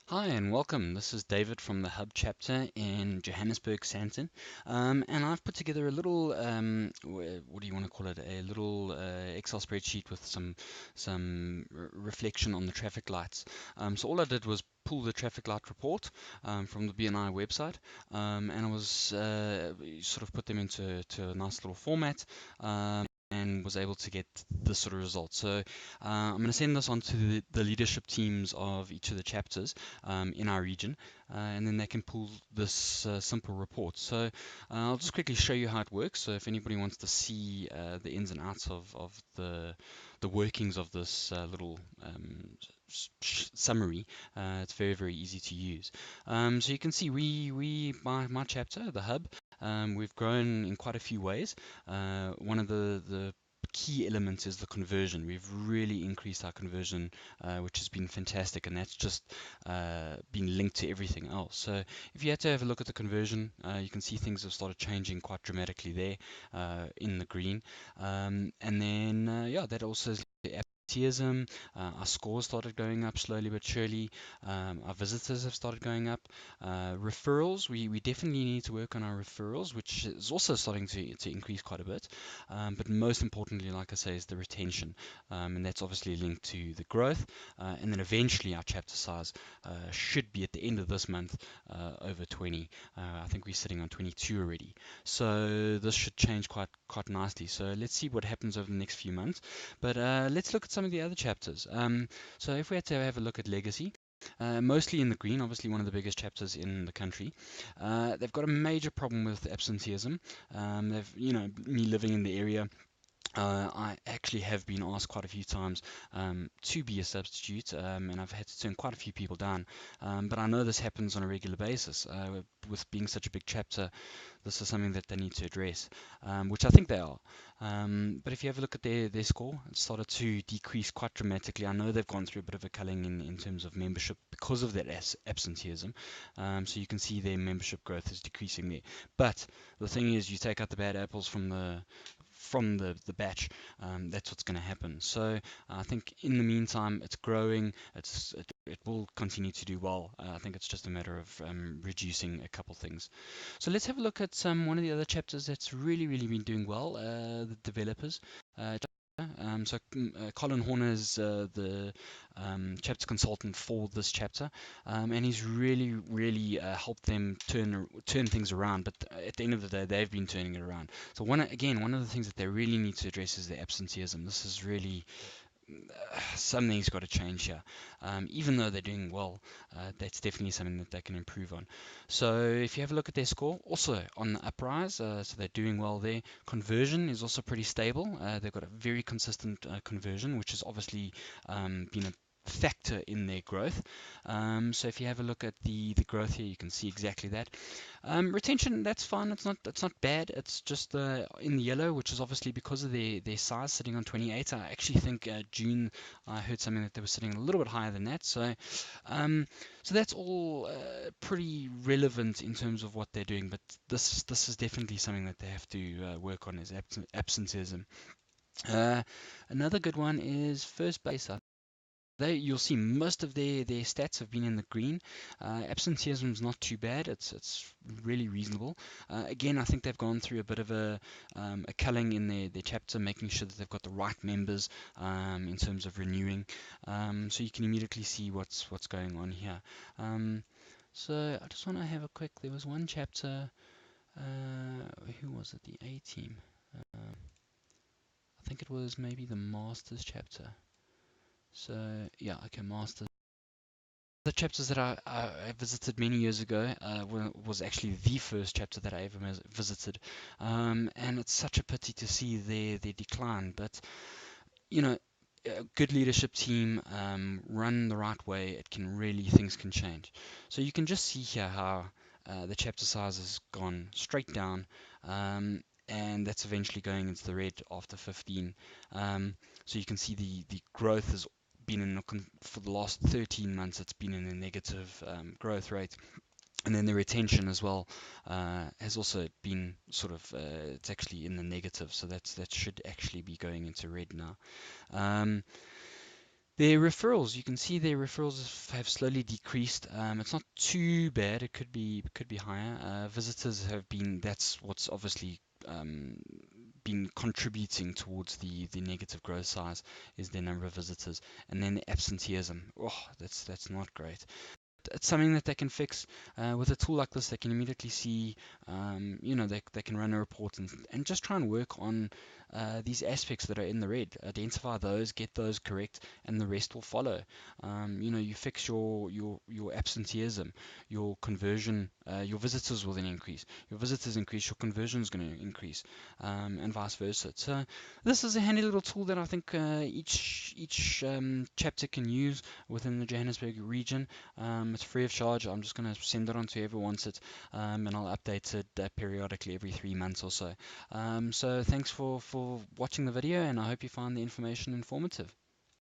Hi and welcome. This is David from the Hub chapter in Johannesburg, Santon. And I've put together a little, what do you want to call it? A little Excel spreadsheet with some reflection on the traffic lights. So all I did was pull the traffic light report from the BNI website, and I was sort of put them into a nice little format. And was able to get this sort of result. So I'm going to send this on to the leadership teams of each of the chapters in our region, and then they can pull this simple report. So I'll just quickly show you how it works. So if anybody wants to see the ins and outs of the workings of this little summary, it's very easy to use. So you can see my chapter, the hub, we've grown in quite a few ways. One of the key elements is the conversion. We've really increased our conversion, which has been fantastic, and that's just been linked to everything else. So if you had to have a look at the conversion, you can see things have started changing quite dramatically there in the green. And then, yeah, that also is absenteeism. Our scores started going up slowly but surely. Our visitors have started going up. Referrals, we definitely need to work on our referrals, which is also starting to increase quite a bit. But most importantly, like I say, is the retention. And that's obviously linked to the growth. And then eventually our chapter size should be at the end of this month over 20. I think we're sitting on 22 already. So this should change quite nicely. So let's see what happens over the next few months. But let's look at some of the other chapters. So if we had to have a look at legacy, mostly in the green, obviously one of the biggest chapters in the country. They've got a major problem with absenteeism. Me living in the area, I actually have been asked quite a few times to be a substitute, and I've had to turn quite a few people down. But I know this happens on a regular basis. With being such a big chapter, this is something that they need to address, which I think they are. But if you have a look at their score, it started to decrease quite dramatically. I know they've gone through a bit of a culling in terms of membership because of that absenteeism. So you can see their membership growth is decreasing there. But the thing is, you take out the bad apples from the batch, that's what's going to happen. So I think in the meantime, it's growing. It will continue to do well. I think it's just a matter of reducing a couple things. So let's have a look at one of the other chapters that's really been doing well. The developers. Colin Horner is the chapter consultant for this chapter, and he's really helped them turn things around. But at the end of the day, they've been turning it around. So one of the things that they really need to address is the absenteeism. This is really something's got to change here. Even though they're doing well, that's definitely something that they can improve on. So if you have a look at their score, also on the uprise, so they're doing well there. Conversion is also pretty stable. They've got a very consistent conversion, which has obviously been a factor in their growth. So if you have a look at the growth here, you can see exactly that. Retention, that's fine. It's not bad. It's just in the yellow, which is obviously because of their size sitting on 28. I actually think June I heard something that they were sitting a little bit higher than that. So that's all pretty relevant in terms of what they're doing. But this is definitely something that they have to work on is absenteeism. Uh, Another good one is first base. You'll see most of their stats have been in the green. Absenteeism is not too bad. It's really reasonable. Again, I think they've gone through a bit of a culling in their chapter, making sure that they've got the right members in terms of renewing. So you can immediately see what's going on here. So I just want to have a quick. There was one chapter. Who was it? The A team. I think it was maybe the Masters chapter. So yeah, okay, Masters. The chapters that I visited many years ago was actually the first chapter that I ever visited, and it's such a pity to see their decline. But you know, a good leadership team run the right way, it can really things can change. So you can just see here how the chapter size has gone straight down, and that's eventually going into the red after 15. So you can see the growth has been for the last 13 months. It's been in a negative growth rate. And then the retention as well has also been sort of it's actually in the negative, so that should actually be going into red now. Um, Their referrals, you can see their referrals have slowly decreased. It's not too bad. It could be higher. Visitors have been. That's what's obviously um, been contributing towards the negative growth size is the number of visitors, and then the absenteeism. Oh, that's not great. It's something that they can fix with a tool like this. They can immediately see, they can run a report and just try and work on these aspects that are in the red. Identify those, get those correct, and the rest will follow. You fix your absenteeism, your conversion, your visitors will then increase. Your visitors increase, your conversion is going to increase, and vice versa. So this is a handy little tool that I think each chapter can use within the Johannesburg region. It's free of charge. I'm just going to send it on to whoever wants it, and I'll update it periodically every 3 months or so. So thanks for watching the video, and I hope you find the information informative.